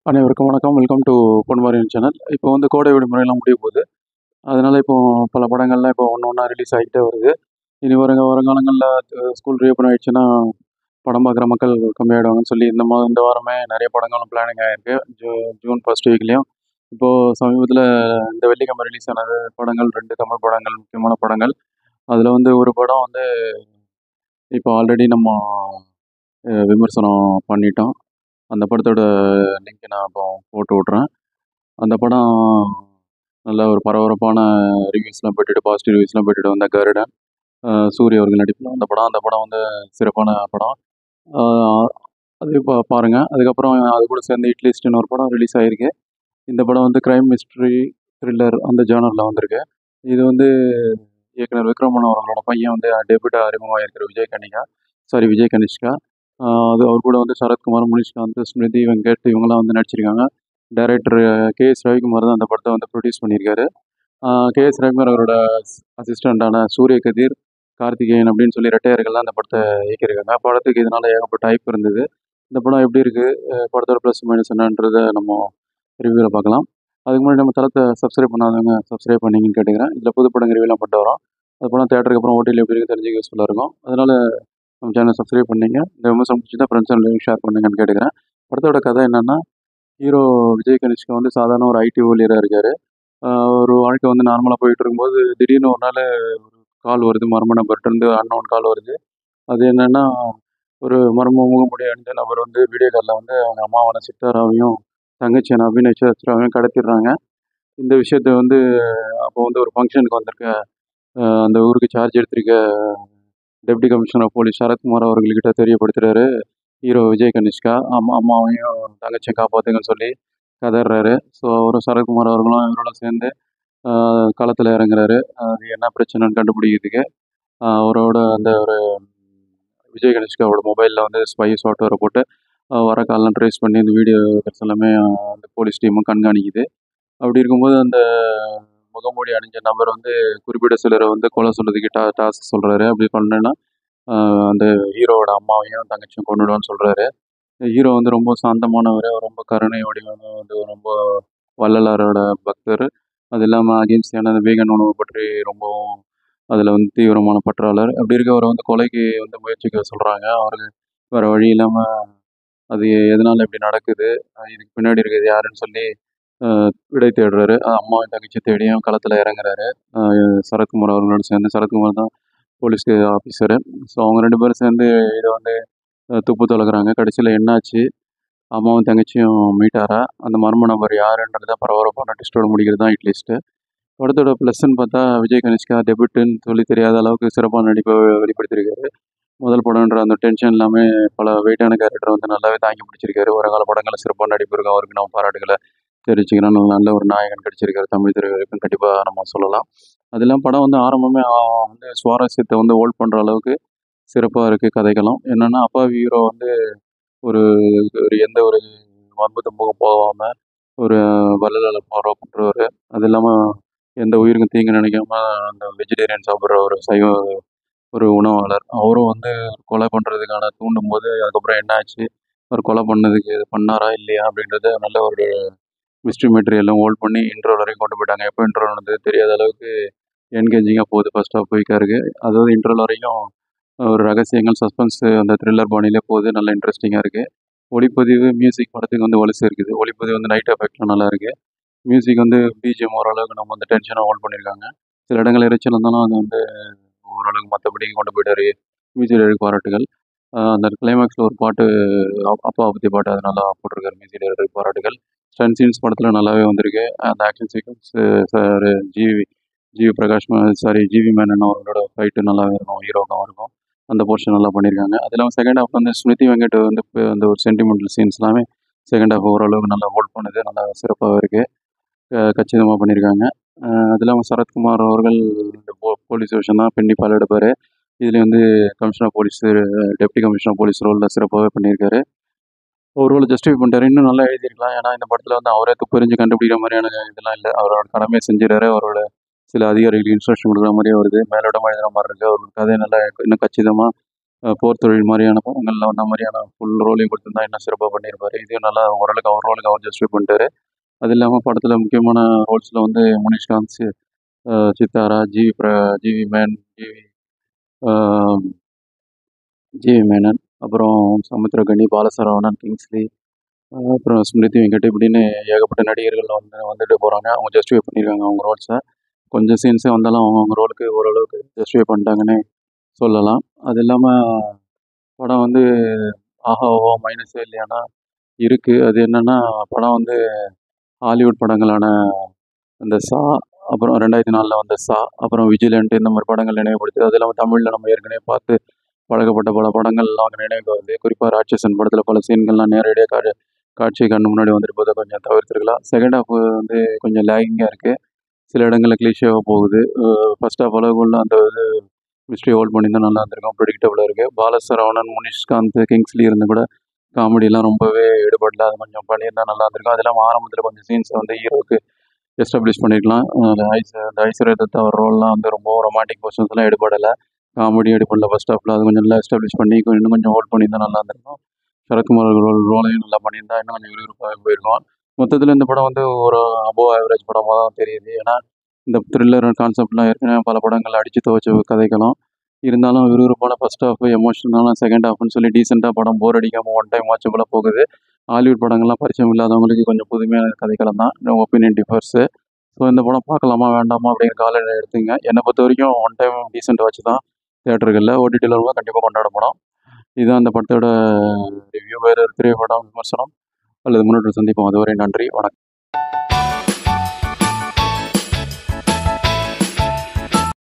அனைவருக்கும் வணக்கம். Welcome to Ponmariyan channel. இப்போ வந்து கோடை விடுமுறைலாம் முடிய போகுது. அதனால இப்போ பல படங்கள்லாம் இப்போ ஒண்ணு ஒண்ணா ரிலீஸ் ஆகிட்டே வருது. இனி வருங்காலங்கள்ல ஸ்கூல் ரீஓப்பன் ஆயிடுச்சுன்னா, படம் பார்க்குற மக்கள் கம்மியாயிடுவாங்கன்னு சொல்லி இந்த வாரமே நெறைய படங்களும் பிளானிங் ஆயிருக்கு. ஜூன் ஃபர்ஸ்ட் வீக்லயும். இப்போ சமீபத்தில இந்த வெள்ளிக்கிழமை ரிலீஸ் ஆன படங்கள் 2 தமிழ் படங்கள், முக்கியமான படங்கள். அதில வந்து ஒரு படம் வந்து இப்போ ஆல்ரெடி நம்ம விமர்சனம் பண்ணிட்டோம். அந்த படத்தோட லிங்க் நான் இப்போ போட்டு விட்றேன். அந்த படம் நல்ல ஒரு பரபரப்பான ரிவ்யூஸ்லாம் பெற்றுட்டு, பாசிட்டிவ் ரிவ்யூஸ்லாம் பெற்றுட்டு வந்த கருடன். சூர்யா அவர்கள் நடிப்பில வந்த படம். அந்த படம் வந்து சிறப்பான படம். அ அது பாருங்க. அதுக்கப்புறம் அது கூட சேர்ந்து இட்லிஸ்ட்ன்னு ஒரு படம் ரிலீஸ் ஆயிருக்கு. இந்த படம் வந்து கிரைம் மிஸ்ட்ரி, த்ரில்லர் அந்த ஜானர்ல வந்திருக்கு. இது வந்து இயக்குனர் விக்ரமன் அவர்களோட பையன் வந்து டெபியூட்டா அறிமுகமாயிருக்கிற விஜய் கனிஷ்கா. அது அவர் கூட வந்து சரத்குமார், முனிஷ்காந்த், ஸ்மிருதி வெங்கட் இவங்கலாம் வந்து நடிச்சிருக்காங்க. Director KS. ரவிக்குமார் தான் அந்த படத்த வந்து ப்ரொடியூஸ் பண்ணியிருக்காரு. கே.எஸ். ரவிக்குமார் அவரோட அசிஸ்டண்டான சூரியகதிர், கார்த்திகேயன் அப்படின்னு சொல்லி ரெட்டையர்கள்லாம் அந்த படத்த இயக்கியிருக்காங்க. படத்துக்கு இதனால ஏகப்பட்ட ஹைப் இருந்தது. இந்த படம் எப்படி இருக்கு? படத்தோட ப்ளஸ் மைனஸ் என்னன்றத நம்ம ரிவ்யூல பார்க்கலாம். அதுக்கு முன்னாடி நம்ம தளத்த சப்ஸ்கிரைப் பண்ணாதவங்க சப்ஸ்கிரைப் பண்ணீங்கன்னு கேட்டுக்கிறேன். இதில புது படங்கள் ரிவ்யூலாம் பண்ணிட்டு வரோம். அது படம் தியேட்டருக்கு அப்புறம் ஓடிடில எப்படி இருக்குன்னு தெரிஞ்சுக்க யூஸ்ஃபுல்லா இருக்கும். அதனால நம்ம சேனலை சப்ஸ்கிரைப் பண்ணீங்க. இந்த விமர்சனம் பிடிச்சிருந்தா ஃப்ரெண்ட்ஸ் அண்ட் ரிலேட்டிவ் ஷேர் பண்ணுங்கன்னு கேட்டுக்கிறேன். படத்தோட கதை என்னன்னா, ஹீரோ விஜய் கனிஷ்கா வந்து சாதாரண ஒரு ஐடி ஊழியரா இருக்காரு. ஒரு வாழ்க்கை வந்து நார்மலா போயிட்டு இருக்கும்போது, திடீர்னு ஒரு நாள் ஒரு கால் வருது. மர்ம நபர்ட்டருந்து அன்னோன் கால் வருது. அது என்னன்னா, ஒரு மர்ம முகமூடி அணிந்த நபர் வந்து வீடியோ கால்ல வந்து அவங்க அம்மாவான சித்தாராவையும், தங்கச்சியான அபிநய் சத்ராவையும் கடத்திடுறாங்க. இந்த விஷயத்த வந்து அப்போ வந்து ஒரு ஃபங்ஷனுக்கு வந்திருக்க அந்த ஊருக்கு சார்ஜ் எடுத்திருக்க deputy commissioner of police Sarathkumar அவர்கள்கிட்ட தெரியப்படுத்துறாரு. ஹீரோ விஜய் கனிஷ்கா. அம்மாவையும் தங்கச்சியும் காப்பாத்துங்கன்னு சொல்லி கதர்றாரு. ஸோ அவரும் சரத்குமார் அவர்களும் இவரோட சேர்ந்து களத்துல இறங்குறாரு. அது என்ன பிரச்சனைன்னு கண்டுபிடிக்கிறதுக்கு. அவரோட அந்த ஒரு விஜய் கணேஷ்காவோட மொபைலில் வந்து ஸ்பை சாஃப்ட்வேரை போட்டு வர கால்லாம் ட்ரேஸ் பண்ணி இந்த வீடியோஸ் எல்லாமே அந்த போலீஸ் டீமும் கண்காணிக்குது. அப்படி இருக்கும்போது அந்த முகமூடி அணிஞ்ச நபர் வந்து குறிப்பிட்ட சிலரை வந்து கொலை சொல்றதுக்கு டாஸ்க் சொல்கிறாரு. அப்படி பண்ணேன்னா அந்த ஹீரோவோட அம்மாவையும் தங்கச்சியும் கொன்னுடுவான்னு சொல்கிறாரு. ஹீரோ வந்து ரொம்ப சாந்தமானவர். ரொம்ப கருணை வடிவான வந்து ரொம்ப வள்ளலாரோட பக்தர். அது இல்லாமல் அகிம்சையான அந்த வீகன் உணவு பற்றி ரொம்பவும் அதில் வந்து தீவிரமான பற்றாளர். அப்படி இருக்கவரை வந்து கொலைக்கு வந்து முயற்சிக்க சொல்கிறாங்க. அவருக்கு வேறு வழி இல்லாமல் அது எதனால இப்படி நடக்குது, இதுக்கு பின்னாடி இருக்கிறது யாருன்னு சொல்லி விடை தேடுறாரு. அம்மாவையும் தங்கச்சி தேடியும் களத்தில் இறங்குறாரு. சரத்குமார் அவர்களோட சேர்ந்து. சரத்குமார் தான் போலீஸ்க்கு ஆஃபீஸரு. ஸோ அவங்க 2 பேரும் சேர்ந்து இதை வந்து துப்பு துலக்குறாங்க. கடைசியில் என்னாச்சு, அம்மாவும் தங்கச்சியும் மீட்டாரா, அந்த மர்ம நபர் யாருன்றத பரபரப்பான ட்விஸ்டோட முடிக்கிறது தான் இட்லிஸ்ட்டு. படத்தோட ப்ளஸ்ன்னு பார்த்தா விஜய் கனிஷ்கா டெபியூட்டுன்னு சொல்லி தெரியாத அளவுக்கு சிறப்பான நடிப்பை வெளிப்படுத்தியிருக்காரு. முதல் படம்ன்ற அந்த டென்ஷன் இல்லாமல் பல வெயிட்டான கேரக்டரை வந்து நல்லாவே தாங்கி பிடிச்சிருக்காரு. வருங்கால படங்களில் சிறப்பான நடிப்பு இருக்கும். அவருக்கு நம்ம பாராட்டுகளை தெரிவிச்சுக்கிறோம். நல்ல ஒரு நாயகன் கிடைச்சிருக்காரு தமிழ் திரையுலகுக்கு கண்டிப்பாக நம்ம சொல்லலாம். அது இல்லாமல் படம் வந்து ஆரம்பமே வந்து சுவாரஸ்யத்தை வந்து ஹோல்ட் பண்ணுற அளவுக்கு சிறப்பாக இருக்குது கதைகளும். என்னென்னா அப்பாவி ஹீரோ வந்து ஒரு ஒரு எந்த ஒரு வன்பு துன்புக்கும் போகாமல் ஒரு வள்ளலால் ஃபாலோ பண்ணுறவர். அது இல்லாமல் எந்த உயிருக்கும் தீங்கு நினைக்காம அந்த வெஜிடேரியன் சாப்பிட்ற ஒரு சைவ ஒரு உணவாளர். அவரும் வந்து கொலை பண்ணுறதுக்கான தூண்டும்போது அதுக்கப்புறம் என்ன ஆச்சு, அவர் கொலை பண்ணதுக்கு இது பண்ணாரா இல்லையா அப்படின்றத நல்ல ஒரு மிஸ்ட்ரி மெட்டீரியல்லாம் ஹோல்ட் பண்ணி இன்ட்ரோல் வரைக்கும் கொண்டு போயிட்டாங்க. எப்போ இன்ட்ரோல் நடந்தது தெரியாத அளவுக்கு என்கேஜிங்காக போகுது ஃபர்ஸ்ட் ஹாஃப் குயிக்காக இருக்குது. அதாவது இன்ட்ரோல் வரைக்கும் ஒரு ரகசியங்கள், சஸ்பென்ஸு அந்த த்ரில்லர் பாணியிலே போகுது. நல்லா இன்ட்ரெஸ்டிங்காக இருக்குது. ஒளிப்பதிவு, மியூசிக் படத்துக்கு வந்து வலு சேர்க்குது. ஒளிப்பதிவு வந்து நைட் எஃபெக்ட்லாம் நல்லா இருக்குது. மியூசிக் வந்து பிஜிஎம் ஓரளவுக்கு நம்ம வந்து டென்ஷனாக ஹோல்ட் பண்ணியிருக்காங்க. சில இடங்கள் இரைச்சல் இருந்தாலும் அது வந்து ஓரளவுக்கு மற்றபடி கொண்டு போயிட்டாரு. மியூசிக் டைரக்டருக்கு பாராட்டுகள். அந்த கிளைமேக்ஸில் ஒரு பாட்டு அப்பாவை பற்றி பாட்டு அது நல்லா போட்டிருக்காரு. மியூசிக் டைரக்டருக்கு பாராட்டுகள். ஸ்டன் சீன்ஸ் படத்தில் நல்லாவே வந்திருக்கு. அந்த action sequence sir GV Prakash GV Menon அவர்களோட ஃபைட்டு நல்லாவே இருக்கும். ஹீரோக்காகவும் இருக்கும். அந்த போர்ஷன் நல்லா பண்ணியிருக்காங்க. அது இல்லாமல் செகண்ட் ஹாஃப் வந்து ஸ்மிருதி வெங்கட் வந்து அந்த ஒரு சென்டிமெண்டல் சீன்ஸ் எல்லாமே செகண்ட் ஹாஃப் ஓரளவுக்கு நல்லா ஹோல்ட் பண்ணுது. நல்லா சிறப்பாகவே இருக்குது. கச்சிதமாக பண்ணியிருக்காங்க. அது இல்லாமல் சரத்குமார் அவர்கள் இந்த போலீஸ் வேஷம் தான் பின்னி பால் எடுப்பார். இதுலேயும் வந்து commissioner police deputy commissioner police ரோலில் சிறப்பாகவே பண்ணியிருக்காரு. ஒரு ரோலை ஜஸ்டிஃபை பண்ணிட்டாரு. இன்னும் நல்லா எழுதியிருக்கலாம். ஏன்னா இந்த படத்தில் வந்து அவரே துப்பறிஞ்சு கண்டுபிடிக்கிற மாதிரியான இதெல்லாம் இல்லை. அவரோட கடமையை செஞ்சுறாரு. அவரோட சில அதிகாரிகளுக்கு இன்ஸ்ட்ரக்ஷன் கொடுக்குற மாதிரியே வருது. மேலோட்டமாக எழுதுகிற மாதிரி இருக்குது. அவரோட கதையை நல்லா இன்னும் கச்சிதமாக போர் தொழில் மாதிரியான படங்கள்ல வந்த மாதிரியான ஃபுல் ரோலையும் கொடுத்துருந்தா இன்னும் சிறப்பாக பண்ணியிருப்பாரு. இதையும் நல்லா ஓரளவுக்கு அவர் ரோலுக்கு அவர் ஜஸ்டிஃபை பண்ணிட்டாரு. அது இல்லாமல் படத்தில் முக்கியமான ரோல்ஸில் வந்து முனிஷ்காந்த், சித்தாரா, ஜிவி மேன், ஆஹ், ஜிவி மேனன், அப்புறம் சமுத்திரகனி, பாலசரவணன், கிங்ஸ்லி, அப்புறம் ஸ்மிருதி வெங்கட் இப்படின்னு ஏகப்பட்ட நடிகர்கள் வந்துட்டு போகிறாங்க. அவங்க ஜஸ்டிஃபை பண்ணியிருக்காங்க அவங்க ரோல்ஸை. கொஞ்சம் சீன்ஸே வந்தாலும் அவங்க ரோலுக்கு ஓரளவுக்கு ஜஸ்டிஃபை பண்ணிட்டாங்கன்னு சொல்லலாம். அது இல்லாமல் படம் வந்து ஆஹா ஓஹோ மைனஸே இல்லையானா இருக்குது. அது என்னென்னா படம் வந்து ஹாலிவுட் படங்களான அந்த சா, அப்புறம் 2004 வந்த சா, அப்புறம் விஜிலண்ட் இந்த மாதிரி படங்கள் நினைவுபடுத்துது. அது இல்லாமல் தமிழில் நம்ம ஏற்கனவே பார்த்து பழக்கப்பட்ட பல படங்கள்லாம் அங்கே நினைவுக்கு வருது. குறிப்பாக ராட்சசன் படத்தில் பல சீன்கள்லாம் நேரடியாக காட்சி கண்ணு முன்னாடி வந்துட்டு போதை கொஞ்சம் தவிர்த்துருக்கலாம். செகண்ட் ஹாஃப் வந்து கொஞ்சம் லேகிங்காக இருக்குது. சில இடங்களில் கிளீஷியாவாக போகுது. ஃபர்ஸ்ட் ஹாஃப் அளவுக்குள்ள அந்த இது மிஸ்ட்ரி ஹோல்ட் பண்ணி தான் நல்லா இருந்திருக்கும். ப்ரெடிக்டபுளாக இருக்குது. பாலசரவணன், முனிஷ்காந்த், கிங்ஸ்லி இருந்து கூட காமெடியெலாம் ரொம்பவே ஈடுபடல. அது கொஞ்சம் பண்ணியிருந்தா நல்லா இருந்திருக்கும். அது இல்லாமல் ஆரம்பத்தில் கொஞ்சம் சீன்ஸை வந்து ஹீரோவுக்கு எஸ்டாப்ளிஷ் பண்ணியிருக்கலாம். அந்த ஐஸ்வர்யா தத்தா அவர் ரோல்லாம் வந்து ரொம்ப ரொமான்டிக் போர்ஷன்ஸ்லாம் எடுபடலை. காமெடியும் எடுபடல ஃபர்ஸ்ட் ஹாஃபில். அது கொஞ்சம் நல்லா எஸ்டாப்ளிஷ் பண்ணி இன்னும் கொஞ்சம் ஹோல்ட் பண்ணியிருந்தா நல்லா இருந்திருக்கும். சரத்குமார் ரோலையும் நல்லா பண்ணியிருந்தா இன்னும் கொஞ்சம் விறுவிறுப்பாக போயிருக்கும். மொத்தத்தில் இந்த படம் வந்து ஒரு அபோவ் ஆவரேஜ் படமாக தான் தெரியுது. ஏன்னா இந்த த்ரில்லர் கான்செப்ட்லாம் ஏற்கனவே பல படங்கள் அடித்து துவச்ச கதைகளும் இருந்தாலும் விறுவிறுப்பான ஃபர்ஸ்ட் ஹாஃப், எமோஷனலான செகண்ட் ஹாஃப்னு சொல்லி டீசெண்டாக படம் போர் அடிக்காமல் ஒன் டைம் வாட்சபுளாக போகுது. ஹாலிவுட் படங்கள்லாம் பரிச்சயம் இல்லாதவங்களுக்கு கொஞ்சம் புதுமையான கதைக்களம் தான். ஒப்பீனியன் டிஃபர்ஸு. ஸோ இந்த படம் பார்க்கலாமா வேண்டாமா அப்படிங்கிற காலையில் எடுத்துங்க. என்னை பொறுத்த வரைக்கும் ஒன் டைம் டீசெண்ட் வாட்ச் தான். தியேட்டர்களில் ஓடிடியில் வரும்போது கண்டிப்பாக கொண்டாட படம். இதுதான் அந்த படத்தோட ரிவ்யூ. வேறு திரைப்படம் விமர்சனம் அல்லது முன்னோட்டில் சந்திப்போம். அதுவரை நன்றி, வணக்கம்.